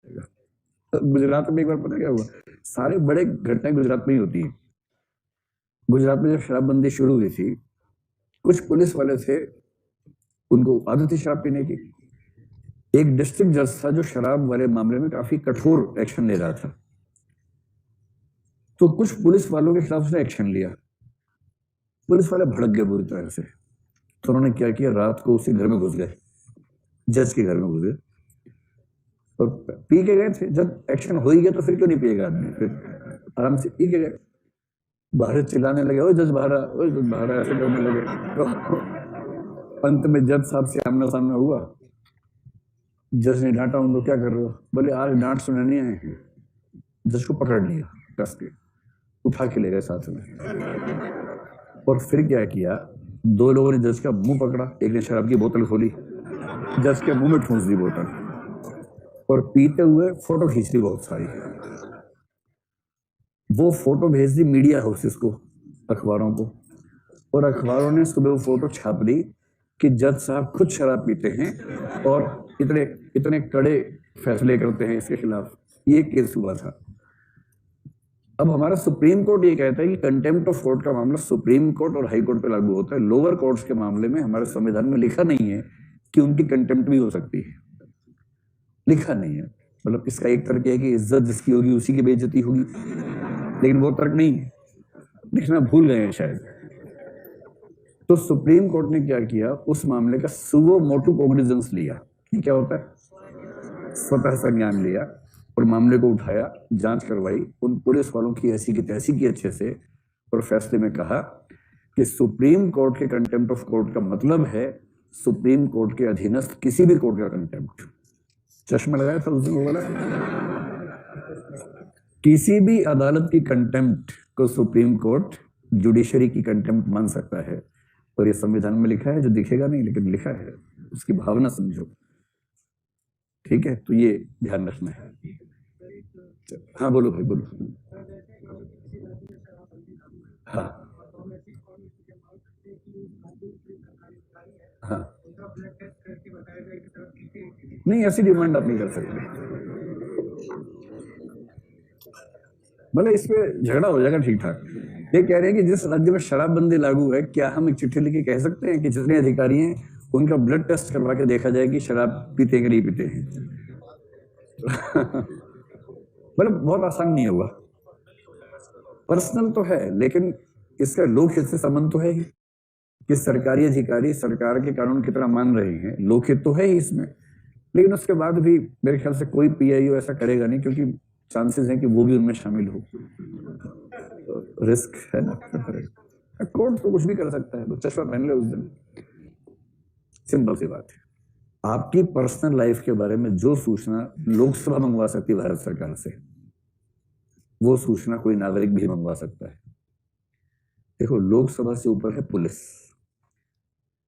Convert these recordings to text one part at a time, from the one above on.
तो गुजरात में एक बार पता क्या हुआ, सारे बड़े घटनाएं गुजरात में ही होती है। गुजरात में जब शराबबंदी शुरू हुई थी, कुछ पुलिस वाले थे, उनको आदत थी शराब पीने की। एक डिस्ट्रिक्ट जज था जो शराब वाले मामले में काफी कठोर एक्शन ले रहा था, तो कुछ पुलिस वालों के खिलाफ उसने एक्शन लिया। पुलिस वाले भड़क गए बुरी तरह से, तो उन्होंने क्या किया, रात को उसी घर में घुस गए, जज के घर में घुस गए और पी के गए थे। जब एक्शन हो ही गया तो फिर क्यों नहीं पिएगा आदमी, फिर आराम से पी के गए। बाहर चिल्लाने लगे, ओ जज बाहर, ओ जज बाहर, ऐसे करने लगे। तो अंत में जज साहब से आमना सामना हुआ। जज ने डांटा, उनको क्या कर रहे हो? बोले आज डांट सुनने नहीं आए हैं। जज को पकड़ लिया, कस के उठा के ले गए साथ में। और फिर क्या किया, दो लोगों ने जज का मुंह पकड़ा, एक ने शराब की बोतल खोली, जज के मुंह में ठूंस दी बोतल, और पीते हुए फोटो खींच ली बहुत सारी। वो फोटो भेज दी मीडिया हाउसेस को, अखबारों को, और अखबारों ने सुबह वो फोटो छाप दी कि जज साहब खुद शराब पीते हैं और इतने इतने कड़े फैसले करते हैं इसके खिलाफ। ये केस हुआ था। अब हमारा सुप्रीम कोर्ट ये कहता है कि कंटेम्प्ट ऑफ कोर्ट का मामला सुप्रीम कोर्ट और हाई कोर्ट पे लागू होता है। लोअर कोर्ट्स के मामले में हमारे संविधान में लिखा नहीं है कि उनकी कंटेम्प्ट भी हो सकती है, लिखा नहीं है। मतलब इसका एक तर्क है कि इज्जत जिसकी होगी उसी की बेइज्जती होगी, लेकिन वो तर्क नहीं है, लिखना भूल गए हैं शायद। तो सुप्रीम कोर्ट ने क्या किया, उस मामले का सुवो मोटू कोग्निजेंस लिया। ये क्या होता है? स्वतः संज्ञान लिया और मामले को उठाया, जांच करवाई, उन पुलिस वालों की ऐसी की तैसी की अच्छे से, और फैसले में कहा कि सुप्रीम कोर्ट के कंटेम्प्ट ऑफ कोर्ट का मतलब है सुप्रीम कोर्ट के अधीनस्थ किसी भी कोर्ट का कंटेम्प्ट। चश्मा लगाया था उसने बोला, किसी भी अदालत की कंटेम्प्ट को सुप्रीम कोर्ट जुडिशरी की कंटेम्प्ट मान सकता है। और ये संविधान में लिखा है, जो दिखेगा नहीं लेकिन लिखा है, उसकी भावना समझो। ठीक है, तो ये ध्यान रखना है। हाँ बोलो भाई, बोलो। हाँ हाँ, नहीं ऐसी डिमांड आप नहीं कर सकते। मतलब इस पे झगड़ा हो जाएगा ठीक ठाक। ये कह रहे हैं कि जिस राज्य में शराबबंदी लागू है, क्या हम एक चिट्ठी लिख के कह सकते हैं कि जितने अधिकारी हैं उनका ब्लड टेस्ट करवा के देखा जाए कि शराब पीते कि नहीं पीते हैं? मतलब बहुत आसान नहीं होगा। पर्सनल तो है, लेकिन इसका लोक हित से संबंध तो है ही कि सरकारी अधिकारी सरकार के कानून की तरह मान रहे हैं, लोक हित तो है ही इसमें। लेकिन उसके बाद भी मेरे ख्याल से कोई पीआईओ ऐसा करेगा नहीं, क्योंकि चांसेस हैं कि वो भी उनमें शामिल हो, रिस्क है ना। कोर्ट तो कुछ भी कर सकता है, चश्मा पहन ले उस दिन, सिंपल सी बात है। आपकी पर्सनल लाइफ के बारे में जो सूचना लोकसभा मंगवा सकती है भारत सरकार से, वो सूचना कोई नागरिक भी मंगवा सकता है। देखो, लोकसभा से ऊपर है पुलिस।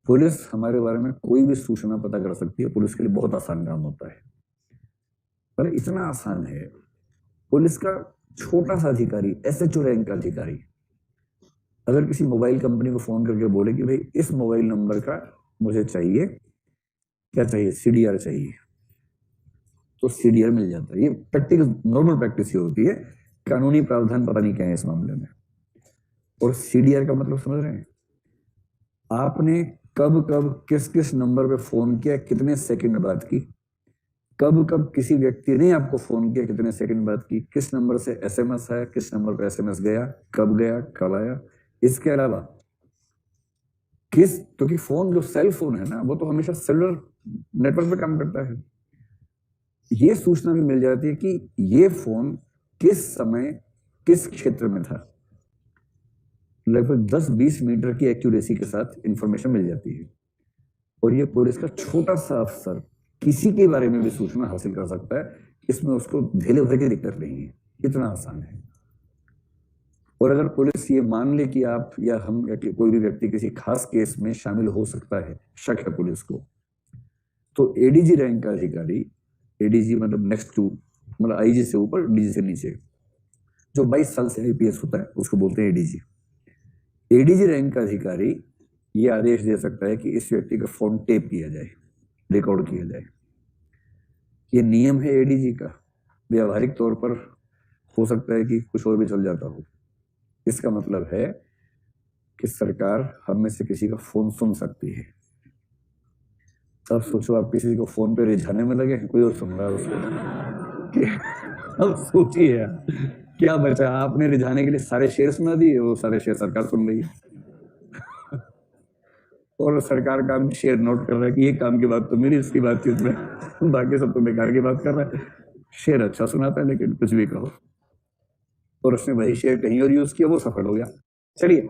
पुलिस हमारे बारे में कोई भी सूचना पता कर सकती है, पुलिस के लिए बहुत आसान काम होता है। पर इतना आसान है, पुलिस का छोटा सा अधिकारी, एसएचओ रैंक का अधिकारी, अगर किसी मोबाइल कंपनी को फोन करके बोले कि भाई इस मोबाइल नंबर का मुझे चाहिए, क्या चाहिए, सीडीआर चाहिए, तो सीडीआर मिल जाता है। ये प्रैक्टिस, नॉर्मल प्रैक्टिस ये होती है। कानूनी प्रावधान पता नहीं क्या है इस मामले में। और सीडीआर का मतलब समझ रहे हैं? आपने कब कब किस किस नंबर पे फोन किया, कितने सेकंड बाद की, कब कब किसी व्यक्ति ने आपको फोन किया, कितने सेकंड बाद की, किस नंबर से एसएमएस आया, किस नंबर पे एसएमएस गया, कब आया। इसके अलावा क्योंकि फोन जो सेल फोन है ना, वो तो हमेशा सेलुलर नेटवर्क पे काम करता है। ये सूचना भी मिल जाती है कि ये फोन किस समय किस क्षेत्र में था। लगभग 10-20 मीटर की एक्यूरेसी के साथ इंफॉर्मेशन मिल जाती है। और ये पुलिस का छोटा सा अफसर किसी के बारे में भी सूचना हासिल कर सकता है, इसमें उसको ढेले भर की दिक्कत नहीं है, इतना आसान है। और अगर पुलिस ये मान ले कि आप या हम या कि कोई भी व्यक्ति किसी खास केस में शामिल हो सकता है, शक है पुलिस को, तो एडीजी रैंक का अधिकारी, एडीजी मतलब नेक्स्ट टू, मतलब आईजी से ऊपर, डीजी से नीचे, जो 22 साल से आईपीएस होता है उसको बोलते हैं एडीजी। एडीजी रैंक का अधिकारी ये आदेश दे सकता है कि इस व्यक्ति का फोन टेप किया जाए, रिकॉर्ड किया जाए। ये नियम है एडीजी का। व्यावहारिक तौर पर हो सकता है कि कुछ और भी चल जाता हो। इसका मतलब है कि सरकार हम में से किसी का फोन सुन सकती है। अब सोचो, आप किसी को फोन पे रिझाने में लगे, कोई और सुन रहा है उसको। अब सोचिए क्या बचा, आपने रिझाने के लिए सारे शेयर सुना दिए, वो सारे शेयर सरकार सुन रही है। और सरकार का शेयर नोट कर रहा है कि ये काम की बात तो मेरी, इसकी बातचीत में बाकी सब तो बेकार की बात कर रहा है। शेयर अच्छा सुनाता है लेकिन कुछ भी कहो, और उसने वही शेयर कहीं और यूज किया, वो सफल हो गया। चलिए